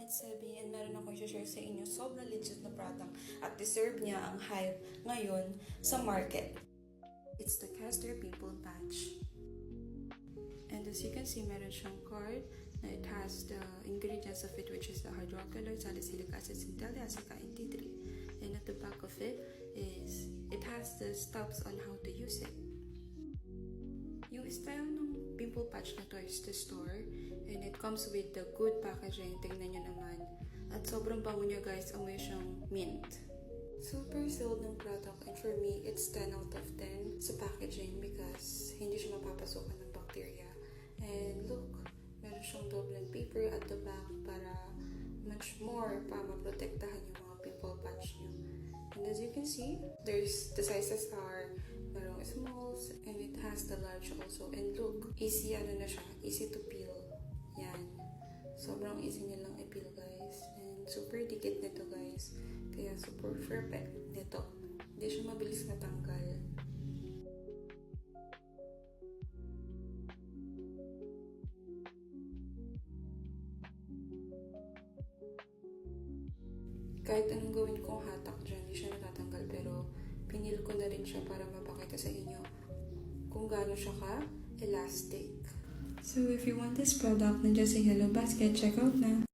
It's Sebi and meron akong i-share sa inyo sobrang legit na product at deserve niya ang hype ngayon sa market. It's the Castor Pimple Patch. And as you can see, meron siyang card na it has the ingredients of it, which is the hydrocolloid, salicylic acid, centella, aceca, and tea tree. And at the back of it has the steps on how to use it. Yung style ng pimple patch na to is the store and it comes with the good packaging. Tingnan nyo naman. At sobrang bango niya guys, amoy siyang mint. Super sold ng product and for me, it's 10 out of 10 sa packaging because hindi siya mapapasukan ng bacteria. And look, meron siyang double paper at the back para much more pa maprotektahan yung mga pimple patch nyo. And as you can see, the sizes are merong smalls and it has the large also. And look, easy na siya, easy to peel. Yan. Sobrang easy niya lang i-peel guys. And super dikit nito guys. Kaya super perfect nito. Hindi siya mabilis matanggal. Kahit anong gawin kong hatak dyan, hindi siya natatanggal. Pero pinil ko na rin siya para mapakita sa inyo kung gaano siya ka-elastic. So if you want this product, nandiyan sa Yellow Basket, check out na!